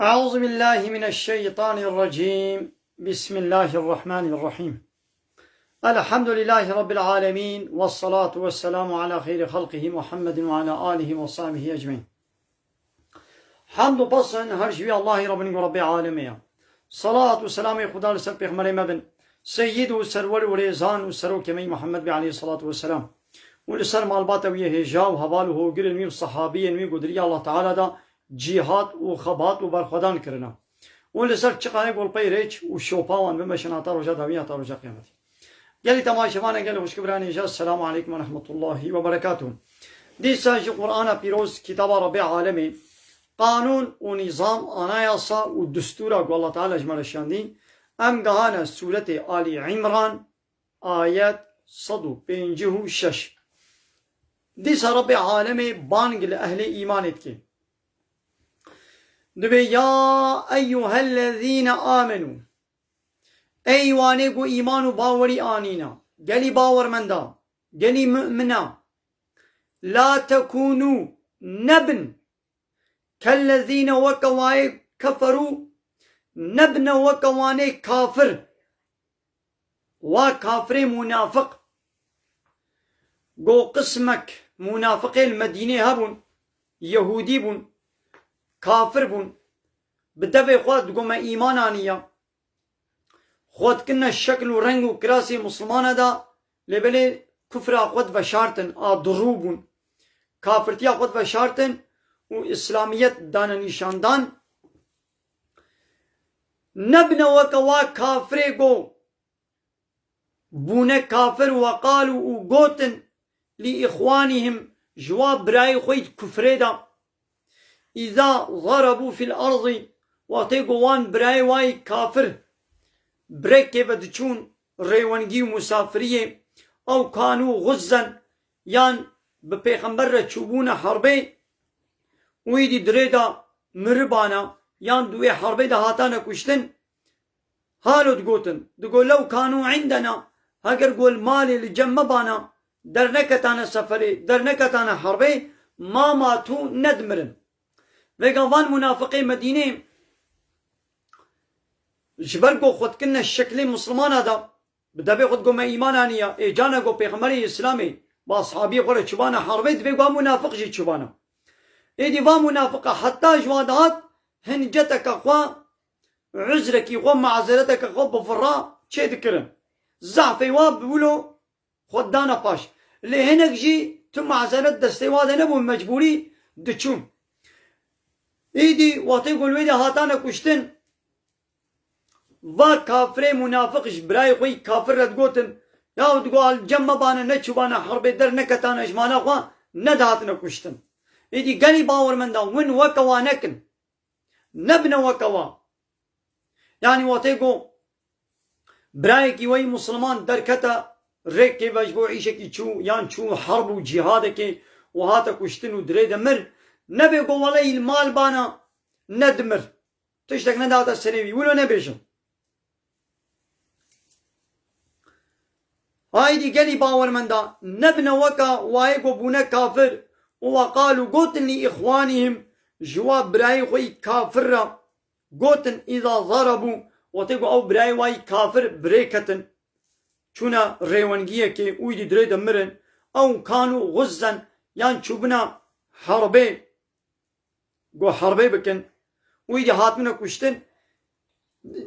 أعوذ بالله من الشيطان الرجيم. بسم الله الرحمن الرحيم. الحمد لله رب العالمين، والصلاة والسلام على خير خلقه محمد وعلى آله وصحبه أجمعين. حمد و پسند هر شوی الله رب العالمین. صلاة و سلام خدا لسر پیغمبر مبن سید و سرور و ریزان و سروکمی محمد بی علیه الصلاة والسلام و لسر مالبات و هجا و حوال و گرنمی و صحابی نمی قدری الله تعالی دا جهاد و خبات و برخدان کرنا و لسر چقانه گل پیرچ و شوپاوان بمشناتا رجا داویاتا رجا قیامتی. گلی تماشوان گلی خوشکبران ایجا. السلام علیکم و رحمت الله و برکاته. دیسا جی قرآن پیروز کتاب رب العالمین قانون و نظام آنایاسا و دستورا که الله تعالی اجمال شاندین ام گهانا سورت آلی عمران آیت 156. دیسا رب العالمین بانگ لأهل ایمانت که دبی یا ایوها الذین آمنو ایوانه کو ایمان و باوری آنینا گلی باورمندا گلی مؤمنا لا تکونو نبن كالذين وكواي كفروا نبن وكواني كافر وكافر منافق جو قسمك منافق المدينة هبون يهودي بون كافر بون بدفع خود قوم إيمانانية خود كنا الشكل ورنگ وكراسي مسلمان دا لبلي كفر خود وشارتن ضروبون كافرتيا خود وشارتن و اسلامیت دان نشاندان نبن وکوا کافر گو بونه کافر وقالو و گوتن لی اخوانهم جواب برای خوید کفر دا اذا ضربوا في الارض واتی گوان برای وای کافر برکه و دچون ریوانگی و مسافریه او کانو غزن یان به پیغمبر را چوبون حربه ويدي دريدا مربانا يان دوي حربي دا هاتانا كشتن هالو تقوتن تقول لو كانوا عندنا هاگر قول مالي لجمع بانا در نكتانا سفري در نكتانا حربي ما ماتو ندمرن ويقوان منافقي مدينة جبرقو خود كنا الشكل مسلمان هذا بدأ خود قو ما إيمانانيا إيجانا قو بيغمري إسلامي باصحابي قول چبانا حربي دبي قو منافق جي چبانا ایدی و منافقه حتی جوادات هنجتك اخوا عذرك و معذرتك اخوا بفرا چه دکرن ضعفی و بولو خود دانا پاش لهنك جي تو معذرت دستی واده نبو مجبوری دچون ایدی واتی قلوی ده هاتانا کشتن و کافر منافقش برای خوی کافر رد گوتن یا دگو الجمع بانا نچوبانا حرب در نکتانا اجمانا خوا ندهاتنا کشتن ایدی گلی باورمند ون وکوا نکن نبن وکوا یعنی واتی گو برای کی وی مسلمان درکتا ریکی وجبو عیشه کی چو یان چو حرب و جهاد کی و هاتا کشتن و درید مر نبی گو ولی المال بانا ندمر تشتک نداتا سنوی ولو نبیشن ایدی گلی باورمند نبن وکا وای گو بونه کافر وقالوا قوتن لإخوانهم جواب براي خوي كافر قوتن إذا ضربوا وتقوا أو براي واي كافر بريكتن چونا ريوانجية كي ويدي دريد مرن أو كانوا غزا يعني چوبنا حربي قو حربي بكن ويدي هاتمنا كشتن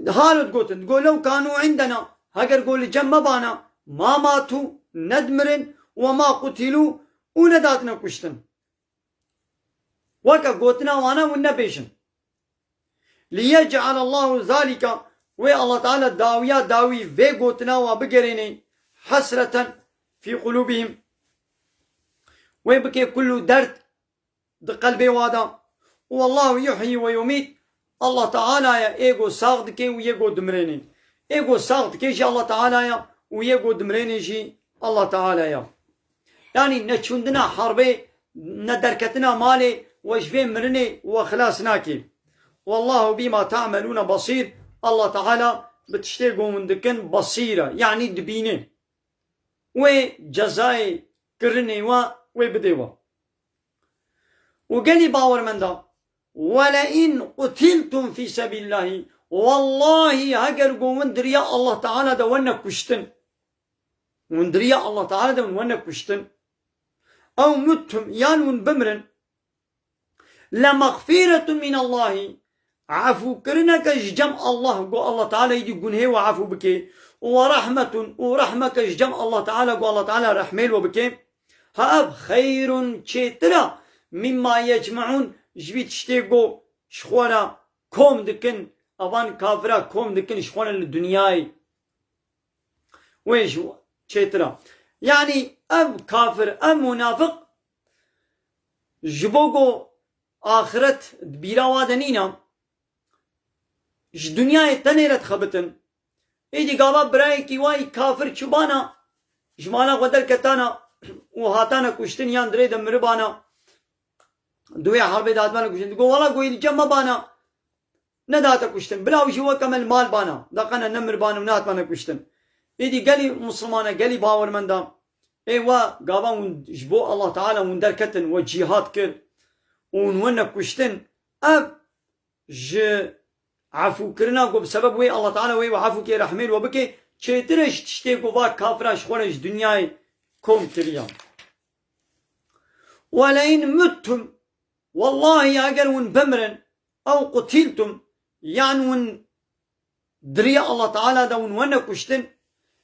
هالو قوتن تقول لو كانوا عندنا هكر قول جمع بانا ما ماتوا ندمرن وما قتلوا ونداتنا كشتن وكا قوتنا وانا ونبيشن ليجعل الله ذلك وي الله تعالى داويا داوي في قوتنا وبقريني حسرة في قلوبهم ويبكي كل درد قلبي وادا والله يحيي ويميت الله تعالى يا ايغو ساغدك ويغو دمريني ايغو ساغدك شي الله تعالى يا ويغو دمريني شي الله تعالى يا يعني نشوندنا حربي ندركتنا مالي وشفين مرني وخلاصناكي والله بما تعملون بصير الله تعالى بتشتيقوا من دكن بصيرة يعني دبينين وجزاي كرني وبديوا وقالي باور من دا ولئن قتلتم في سبيل الله والله هجر وندريا الله تعالى ده ونك كشتن وندريا الله تعالى ده ونك كشتن أو متهم يانون بمرن لمغفرة من الله عفو كرنك جم الله قو الله تعالى يدي قنهي وعفو بكي ورحمة جم الله تعالى قو الله تعالى رحميل وبكي هاب خير تشترا مما يجمعون جبيت شتيقو شخوانا كوم دكن أبان كافرا كوم دكن شخوانا للدنياي وين شو تشترا يعني أم كافر أم منافق جبوغو آخرت بيرا وادنينا ج دنياي تنيرت خبتن ايدي قابا براي كي واي كافر چوبانا جمالا قدر كتانا وهاتانا كشتن يان دري دمربانا دوية حرب دادبانا كشتن تقول والله قوي جمع بانا نداتا كشتن بلا وشوا كمل مال بانا دقنا نمر بانا ونات بانا كشتن ايدي قالي مسلمانا قالي باور من دام ايوا قابا جبو الله تعالى وندر كتن وجيهات كر ونونا كشتن اب ج عفو كرنا قو بسبب وي الله تعالى وي وعفو كي رحميل وبكي چترش تشتي قو با كافراش خونش دنياي كوم تريان ولئن متم والله اگر ون بمرن او قتلتم يعني ون دريا الله تعالى دا ون كشتن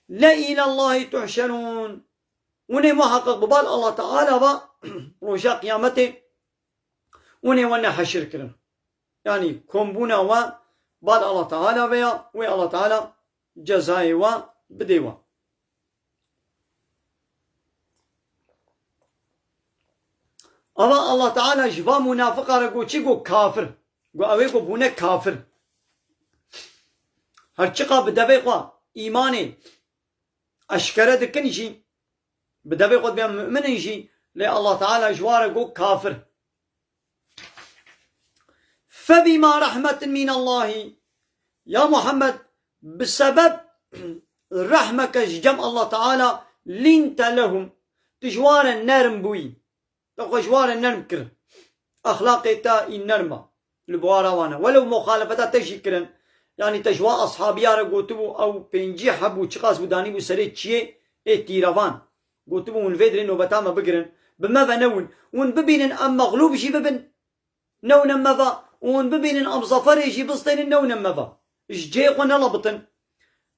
لا الى الله تحشرون وني محقق ببال الله تعالى با روشا قيامته وني حشر كرن يعني كومبونا و بعد الله تعالى ويا الله تعالى جزائي و بديوا أما الله تعالى جفا منافقة رقو چيقو كافر قو اويقو بونه كافر هرچقا بدوي قوا إيماني أشكره دكنشي بدوي قد بيان مؤمنشي لأ الله تعالى جوارقو كافر فبما رحمة من الله يا محمد بسبب رحمك جم الله تعالى لنت لهم تجوار النرم بوي تجوار النرم كر أخلاقي تا النرمة البوارا وانا ولو مخالفتا تشكرا يعني تجوا أصحابي قوتبو أو بنجي حبو تشقاس وداني بو سريت شيء تيروان قوتبو ونفيدرين نوبتاما بقرن بما نون ون ببين أم مغلوب شي ببن نون مفا ون ببين أم ظفر شي بسطين نون مفا إيش جاي قلنا لبطن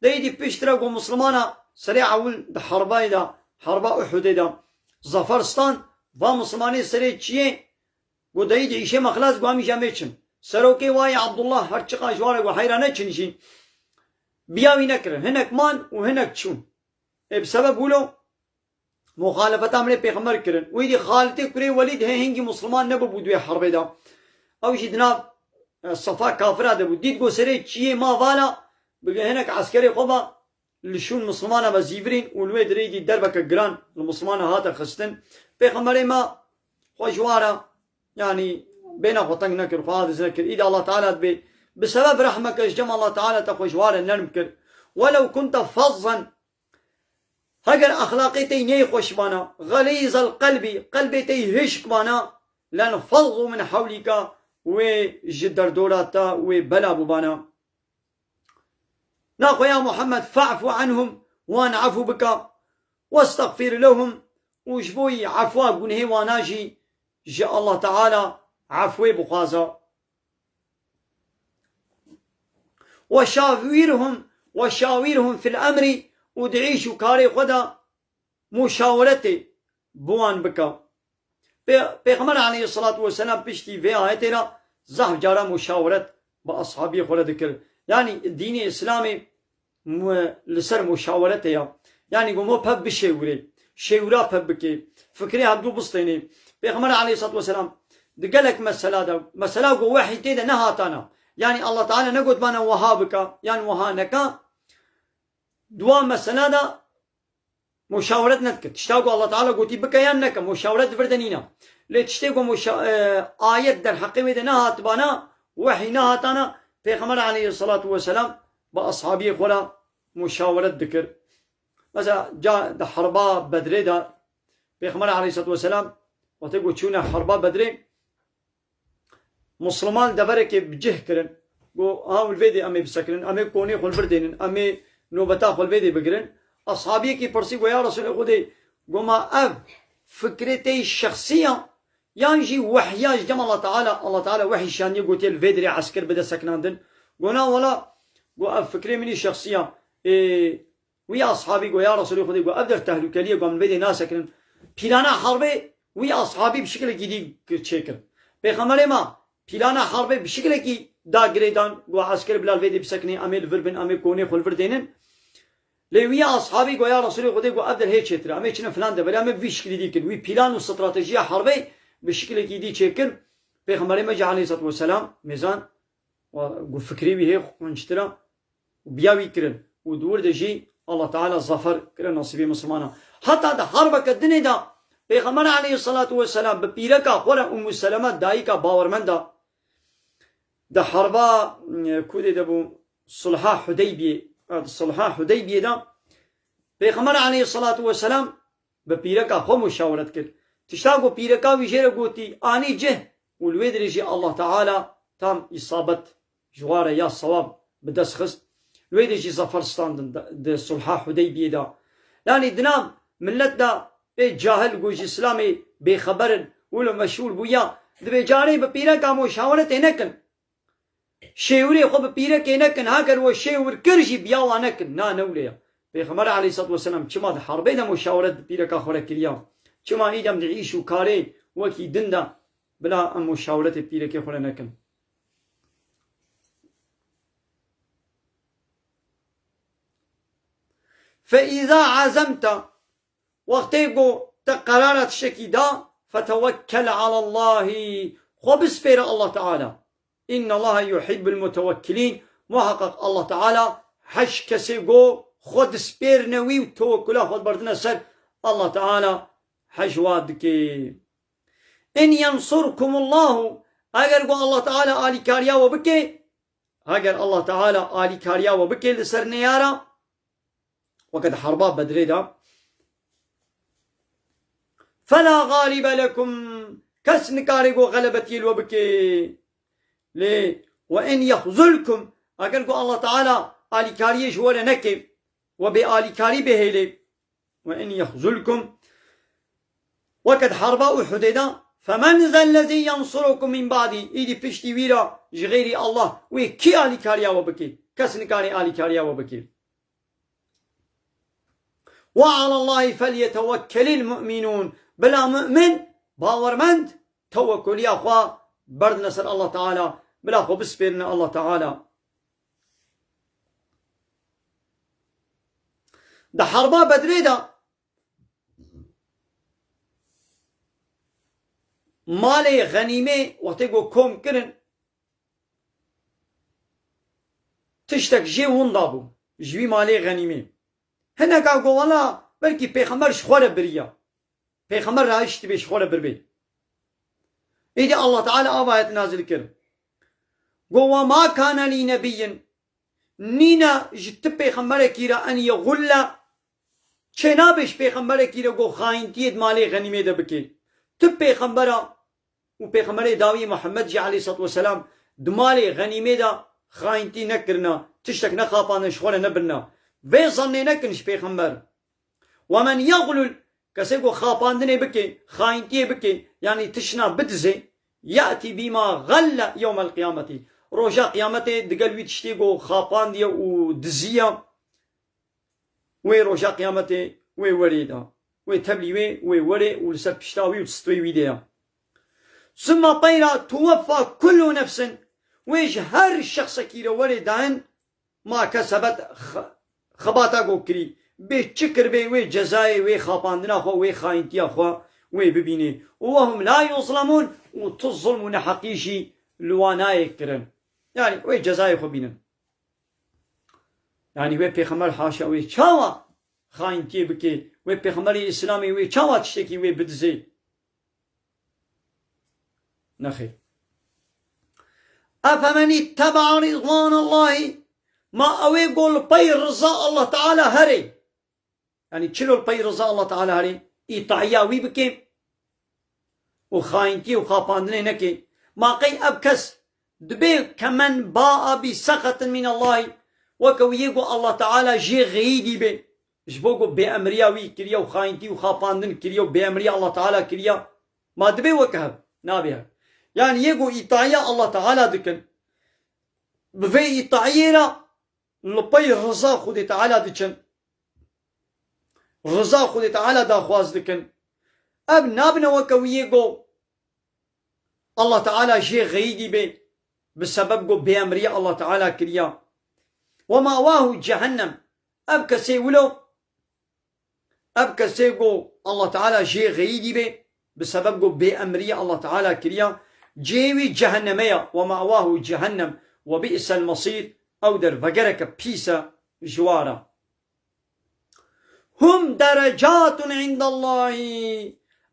دايدي بيشترقوا مسلمانا سريع أول بحرباي دا حربا أحد دا ظفرستان ومسلماني سريع شيء قو دايدي إيشي مخلاص قوامي جاميشن سروكي واي عبد الله هرچقا جوارك وحيرانه چنشي بياوي نكرن هناك مان وهناك تشون بسبب قولو مخالفة عملي بيغمر كرن ويدي خالتي كري وليد هنجي مسلمان نبو بودوي حرب دا او جدنا صفا كافرة دبو ديد قو سري چيه ما فالا بقى هناك عسكري قبا لشون مسلمانا بزيفرين والويد ريدي دربك جران المسلمان هاتا خستن بيغمري ما خوشوارا يعني بينا خطنك نكر خالص نكر إذا الله تعالى بسبب رحمك جمع الله تعالى تخوشوارا نرمكر ولو كنت فظا هجر أخلاقيتي نيخوش بانا غليظ القلب قلبيتي هشك بانا لانفضوا من حولك وجدر دولاتا وبلا ببانا ناقو يا محمد فاعفو عنهم وان عفو بك واستغفر لهم وجبوي عفوا قنهي واناجي جاء الله تعالى عفوي بخازا وشاورهم في الأمر ودعيشو كاري خدا مشاورتي بوان بكا پیغمبر عليه الصلاة والسلام بشتي في آياتنا زحف جارا مشاورت بأصحابي خدا ذكر يعني الدين الإسلامي لسر مشاورتي يعني قومو بب بشيوري شيورا بب بكي فكري عبدو بسطيني پیغمبر عليه الصلاة والسلام دقلك مسألة قو واحد تيدا نهاتانا يعني الله تعالى نقول بانا وهابك يعني وهانكا دوام مسألة دا مشاورت نتك تشتاقوا الله تعالى قوتي بك يانك مشاورت فردنينا لي تشتاقوا آيات در حقيمي دا نهات بانا وحي نهاتانا پیغمبر عليه الصلاة والسلام بأصحابي خلا مشاورت ذكر مثلا جاء دا حربا بدري دا پیغمبر عليه الصلاة والسلام وتقول شونا حربا بدري مسلمان دبرك بجه كرن قو هاول فيدي أمي بسكرن أمي كوني خل بردين أمي نوبتا خل فيدي بقرن أصحابي كي برسي يا رسول خدي قوما أب فكرتي الشخصية ينجي وحياج جم الله تعالى وحي شاني قلت الفيدري عسكر بدا سكناندن قلنا ولا قو أب فكري مني الشخصية ويا أصحابي قو يا رسول خدي قو أبدر تهلكالية قو من فيدي ناسكن بلانا حربي ويا أصحابي بشكل جديد تشكر بخمر ما بلانا حربي بشكل كي دا جريدان قو عسكر بلال فيدي بسكني أمي الفربن أمي كوني خل فردينن لويا أصحابي قو يا رسول خدي قو أبدر هيك شتري أمي كنا فلان ده بلا أمي بشكل دي كن وي بلان واستراتيجية حربي بشكل جديد تشكر بخمر ما جاء عليه الصلاة والسلام ميزان وقو فكري بيه ونشترى وبياوي كرن ودور دجي الله تعالى الظفر كرن نصيبي مسلمانا حتى ده حربك الدنيا ده پیغمبر علیه الصلاة والسلام بپیرکا خورا ام سلمة دایکا باورمندا ده حربا کوده ده بو صلحا حدیبیه ده پیغمبر علیه الصلاة والسلام بپیرکا خو مشاورت کرد تشتاقو پیرکا ویجره گوتی آنی جه ولوید رجی الله تعالى تام اصابت جواره یا صواب بدس خست لوید رجی ظفر ستاندن ده صلحا حدیبیه ده يعني دنام ملت ده جاهل گوش اسلامي بخبرن ولو مشهور بويا دبي جاري بپيرا کا مشاورت نکن شيوري خو بپيرا کې نکن هاگر و شيور کرشي بياوا نکن نا نوليا پیغمبر عليه الصلاه والسلام چما د حربه د مشاورت بپيرا کا خوره کړیا چما ایدم د عيشو کاري وکي دندا بلا مشاورت بپيرا کې خوره نکن فاذا عزمت وقتيقو تقرارات شكيدا فتوكل على الله وبسبير الله تعالى إن الله يحب المتوكلين محقق الله تعالى حش كسيقو خود سبير نوي وتوكلا خود بردنا سر الله تعالى حش وادكي إن ينصركم الله أجر الله تعالى آلي كاريا وبكي أجر الله تعالى آلي كاريا وبكي لسر نيارا وقد حرباب بدريدا فلا غالب لكم كسن كاريغو غلبتي الوبكي ليه وإن يخذلكم أقول الله تعالى آلي كاريش ولا نكب وبآلي كاري بهيلي وإن يخذلكم وقد حربا وحديدا فمن ذا الذي ينصركم من بعدي إيدي بشتي ويرا جغيري الله وكي آلي كاريا وبكي كسن كاري آلي كاريا وبكي وعلى الله فليتوكل المؤمنون بلا مؤمن باورمند توكل يا أخوة برد نصر الله تعالى بلا خو بسبرنا الله تعالى ده حربا بدري ده مالي غنيمة وقتيقو كوم كرن تشتك جي وندابو جوي مالي غنيمة هنا قاقو والله بلكي پیغمبر شخوره بريا پیغمبر رايشت بي شخوره بربي إذا الله تعالى آيات نازل كر قوة ما كان لي نبي نينا جت پیغمبر كيرا أن يغل چنابش پیغمبر كيرا قو خاين تيد مالي غنيمة ده بكي تب پیغمبر و پیغمبر داوي محمد جي عليه الصلاة والسلام دمالي غنيمة ده خاين تي نكرنا تشتك نخاپانا شخوره نبرنا في ظني نكنش پیغمبر ومن يغلل كسيقو خاپاندني بكي خاينتي بكي يعني تشنا بدزي يأتي بما غل يوم القيامة روجا قيامتي دقلوي تشتيقو خاپاندية و دزية وي روجا قيامتي وي وريدا وي تبلي وي وري ولسر بشتاوي وتستوي ويديا ثم طيرا توفى كل نفس ويج هر شخص كيرا وريدان ما كسبت خباتا گو کری به چکر به وی جزای وی خاپاندنا خو وی خاینتیا خو وی ببینی وهم لا يظلمون وتظلمون حقيشي لواناي كرن يعني وي جزای خو بینن يعني وي پیغمبر حاشا وي چاوا خاینتی بکی وي پیغمبر اسلامي وي چاوا تشتکی وي بدزي نخي أفمن اتبع رضوان الله ما أوي قول بي رضا الله تعالى هري يعني تشلو البي رضا الله تعالى هري إيطاعيا وي بكي وخاينتي وخاباندني نكي ما قي أبكس دبي كمن باء بسخط من الله وكو يقو الله تعالى جي غيدي بي جبوكو بأمريا وي كريا وخاينتي وخاباندن كريا وبأمريا الله تعالى كريا ما دبي وكهب نابيها يعني يقو إطاعية الله تعالى دكن بفي إطاعية لبي رضا خود تعالى دكن رضا خود تعالى دا خواز دكن اب نابنا وكو يقو الله تعالى جي غيدي بي بسبب جو بأمريا الله تعالى كريا ومأواه جهنم اب كسي ولو اب كسي جو الله تعالى جي غيدي بي بسبب جو بأمريا الله تعالى كريا جيوي جهنمية ومأواه جهنم وبئس المصير او در فقرك بيسا جوارا هم درجات عند الله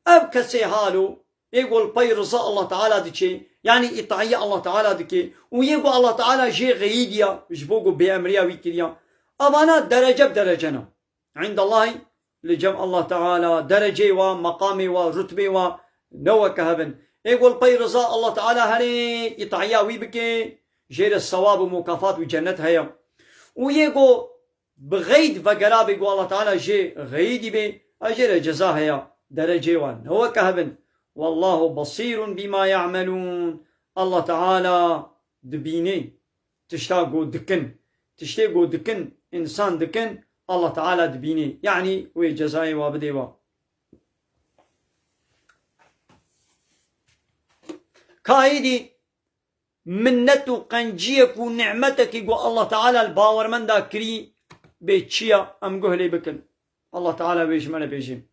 اب كسي حالو يقول بيرزا الله تعالى دكي يعني إطاعية الله تعالى دكي ويقول الله تعالى جي غيديا جبوكو بأمريا ويكريا أبانا درجة بدرجنا عند الله لجمع الله تعالى درجة ومقام ورتبة ونوى كهبن يقول بيرزا الله تعالى هري إطاعية ويبكي جير الصواب ومكافات وجنة هيا ويقول بغيد فقراب يقول الله تعالى جي غيدي بي أجر جزاه هيا درجة ونوى كهبن والله بصير بما يعملون الله تعالى دبيني تشتاقو دكن تشتاقو دكن إنسان دكن الله تعالى دبيني يعني وي جزائي وابديوا كايدي منتو قنجيك ونعمتك يقول الله تعالى الباور من دا كري بيتشيا أم قهلي بكن الله تعالى بيجمل بيجيم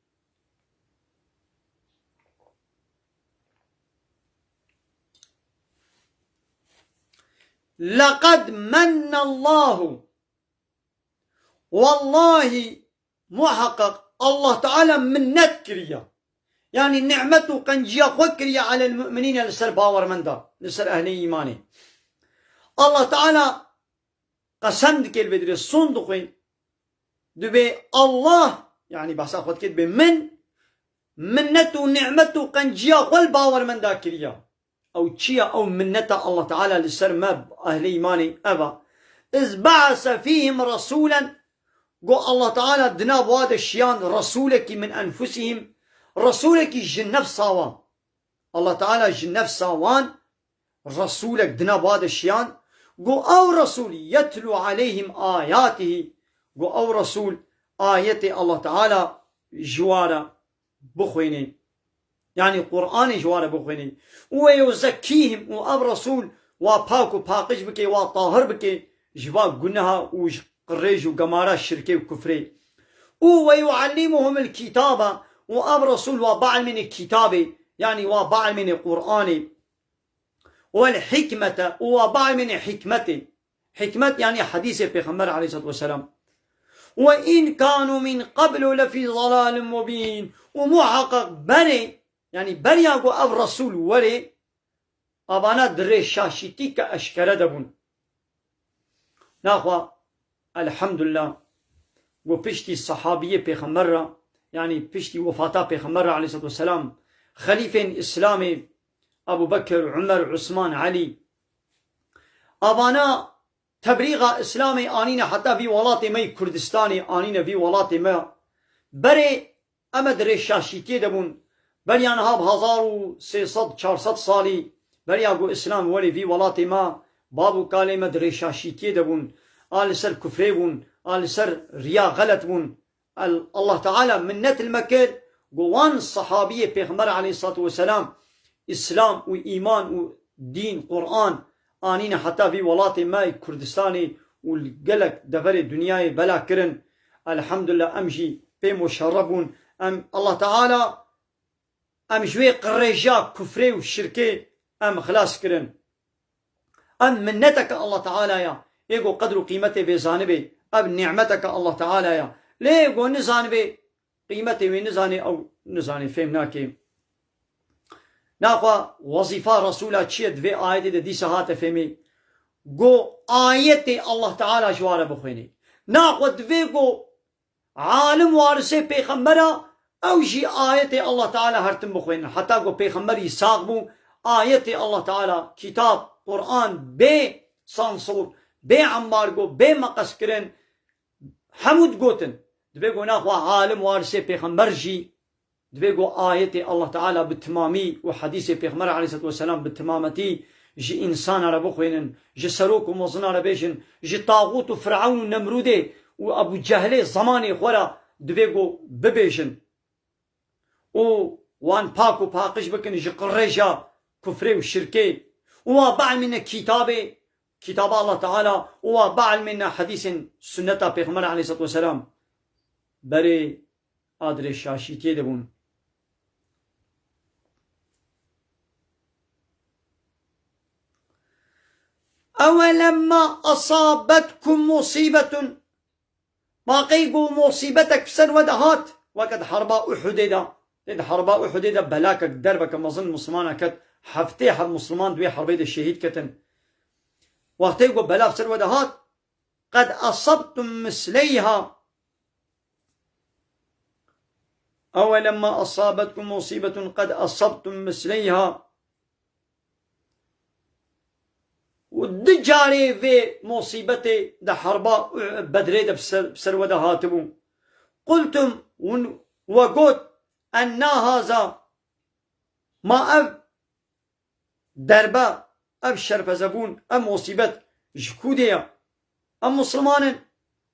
لقد من الله والله محقق الله تعالى منت كريا يعني نعمته قنجيا خوكريا على المؤمنين لسر باور من دا لسر أهل إيماني الله تعالى قسم دكيل بدري صندوقين دبي الله يعني بحث أخذ كده منته نعمته قنجيا خول باور من دا كريا أو تشيا أو منتا الله تعالى لسر ماب أهل إيماني أبا إذ بعث فيهم رسولا قو الله تعالى دناب هذا الشيان رسولك من أنفسهم رسولك جنف صاوان الله تعالى جنف صاوان رسولك دناب هذا الشيان قو أو رسول يتلو عليهم آياته قو أو رسول آيات الله تعالى جوارا بخويني يعني قرآن جوار بخويني ويزكيهم وأب رسول وباكو باقج بكي وطاهر بكي جواب قنها وقريج وقمارة الشركة وكفري ويعلمهم الكتابة وأب رسول وبعل من الكتابة يعني وبعل من القرآن والحكمة وبعل من حكمته حكمة يعني حديث بيغمبر عليه الصلاة والسلام وإن كانوا من قبل لفي ضلال مبين ومحقق بني يعني برياغو أب رسول ولي أبانا دري شاشتي كأشكرا دبون ناخوا الحمد لله وبشتي الصحابية بيغمبر يعني بشتي وفاتا بيغمبر عليه الصلاة والسلام خليفة إسلامي أبو بكر عمر عثمان علي أبانا تبريغ إسلامي آنينا حتى في ولاتي مي كردستاني آنينا في ولاتي ما بري أما دري شاشتي دبون بريان هاب 1300-400 سالي برياغو إسلام ولي في ولاتي ما بابو كالي دري شاشتي دبون آل سر كفري بون آل سر ريا غلط بون الله تعالى منت المكر قوان الصحابية بيغمبر عليه الصلاة والسلام إسلام وإيمان ودين قرآن آنين حتى في ولاتي ما كردستاني والقلق دفر الدنيا بلا كرن الحمد لله أمشي بمشربون الله تعالى أم شوي قريجا كفري والشركة أم خلاص كرن أم منتك الله تعالى يا إيقو قدر قيمته في زانبه أم نعمتك الله تعالى يا ليه يقول نزانبه قيمته ونزاني أو نزاني فهمناكي ناقوا وظيفة رسولة تشيد في آية دي ساعات فهمي جو آية الله تعالى جوار بخويني ناقوا دفيقو عالم وارسي بيخمرا أو جي آية الله تعالى هرتم بخوين حتى قو بيغمبر يساق بو آية الله تعالى كتاب قرآن بي سانسور بي عمارگو بي مقص کرن حمود گوتن دبيگو ناخوا عالم وارسي پیغمبر جي دبيگو آية الله تعالى بالتمامي وحديث پیغمبر عليه الصلاة والسلام بالتمامتي جي إنسان على بخوينن جي سروك وموزن على بيشن جي طاغوت وفرعون ونمرودي وأبو جهلي زماني خورا دبيگو ببيشن وان باكو باقش بكن جي قريشا كفري وشركي وبعل من كتاب الله تعالى وبعل من حديث سنة پیغمبر عليه الصلاة والسلام بري آدر شاشيتي دبون أولما أصابتكم مصيبة باقيقوا مصيبتك بسر ودهات وقد حربا أحديدا حربا أحديدا بلاكك دربك مظن مسلمان كت حفتي حب مسلمان دوي حربيد الشهيد كتن وقتيقوا بلا بسر ودهات قد أصبتم مثليها أولما أصابتكم مصيبة قد أصبتم مثليها ودجاري في مصيبتي ده حربا بدري ده بسر ودهاتبو قلتم وقلت أن هذا ما أب دربا أب شرف زبون أم مصيبت جكودية أم مسلمان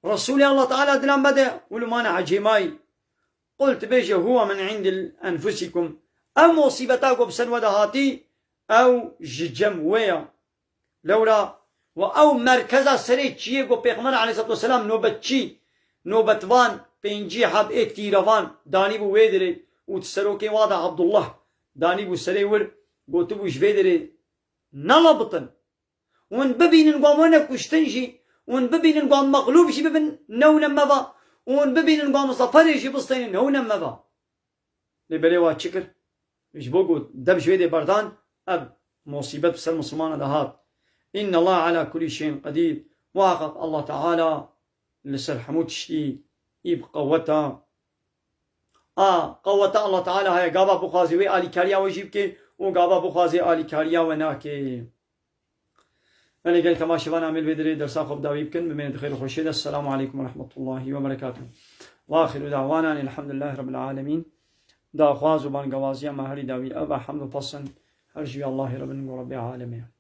رسول الله تعالى دلان بدأ ولمانا عجيماي قلت بيجي هو من عند أنفسكم أم مصيبتاكم بسر ودهاتي أو ججم ويا لولا وأو مركزا سري چيه گو پیغمبر عليه الصلاة والسلام نوبت چي نوبتوان پنجي حب ايت كيروان داني بو ويدري وتسروكي وادا عبد الله داني بو سري ور قوتو بو جويدري نلبطن ون ببين قومنا كشتنجي ون ببين قوم مغلوب شي ببن نونا مبا ون ببين قوم صفري شي بسطين نونا مبا لبريوا تشكر مش بوغو دب جويدي بردان اب مصيبت بسر مسلمان دهات إن الله على كل شيء قدير واقف الله تعالى لسر حمود شتي يب قوتا قوتا الله تعالى هاي قابا بخازي وي آلي كاريا وجيب كي وقابا بخازي آلي كاريا وناكي أنا قلت ما شبان عمل بدري درسا خب داوي بكن بمين خير وخشيد السلام عليكم ورحمة الله وبركاته وآخر دعوانا الحمد لله رب العالمين دا خواز وبان قوازيا ما هري داوي أبا حمد فصن هرجي الله رب العالمين